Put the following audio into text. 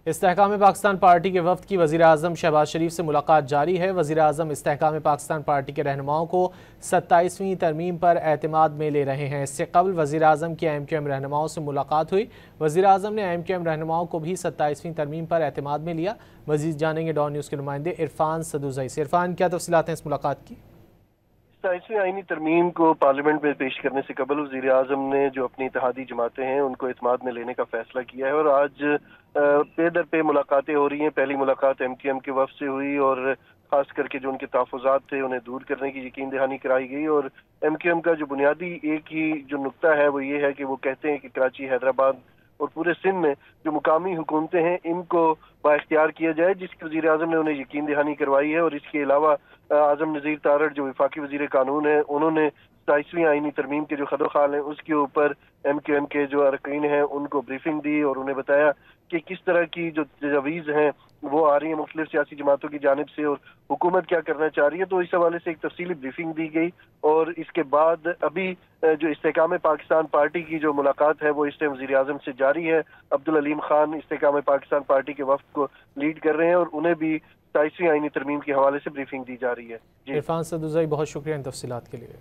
استحکام پاکستان پارٹی کے وفد کی وزیراعظم شہباز شریف سے ملاقات جاری ہے۔ وزیراعظم استحکام پاکستان پارٹی کے رہنماؤں کو 27ویں ترمیم پر اعتماد میں لے رہے ہیں۔ اس سے قبل وزیراعظم کی ایم کیو ایم رہنماؤں سے ملاقات ہوئی۔ وزیراعظم نے ایم کیو ایم رہنماؤں کو بھی 27ویں ترمیم پر اعتماد میں لیا۔ مزید جانیں گے ڈان نیوز کے نمائندے عرفان صدوزئی سے۔ عرفان، کیا تفصیلات ہیں اس ملاقات کی؟ 27ویں آئینی ترمیم کو پارلیمنٹ میں پیش کرنے سے قبل وزیر اعظم نے جو اپنی اتحادی جماعتیں ہیں ان کو اعتماد میں لینے کا فیصلہ کیا ہے، اور آج پے در پے ملاقاتیں ہو رہی ہیں۔ پہلی ملاقات ایم کیو ایم کے وفد سے ہوئی اور خاص کر کے جو ان کے تحفظات تھے انہیں دور کرنے کی یقین دہانی کرائی گئی، اور ایم کیو ایم کا جو بنیادی ایک ہی جو نقطہ ہے وہ یہ ہے کہ وہ کہتے ہیں کہ کراچی، حیدرآباد اور پورے سندھ میں جو مقامی حکومتیں ہیں ان کو با اختیار کیا جائے، جس کی وزیر اعظم نے انہیں یقین دہانی کروائی ہے۔ اور اس کے علاوہ اعظم نذیر تارڑ جو وفاقی وزیر قانون ہیں، انہوں نے 27ویں آئینی ترمیم کے جو خد و خال ہیں اس کے اوپر ایم کیو ایم کے جو ارکین ہیں ان کو بریفنگ دی اور انہیں بتایا کہ کس طرح کی جو تجاویز ہیں وہ آ رہی ہیں مختلف سیاسی جماعتوں کی جانب سے اور حکومت کیا کرنا چاہ رہی ہے۔ تو اس حوالے سے ایک تفصیلی بریفنگ دی گئی، اور اس کے بعد ابھی جو استحکام پاکستان پارٹی کی جو ملاقات ہے وہ اس ٹائم وزیر اعظم سے جاری ہے۔ عبدالعلیم خان استحکام پاکستان پارٹی کے وفد کو لیڈ کر رہے ہیں اور انہیں بھی 27ویں آئینی ترمیم کے حوالے سے بریفنگ دی جا رہی ہے۔ عرفان صدوزئی، بہت شکریہ ان تفصیلات کے لیے۔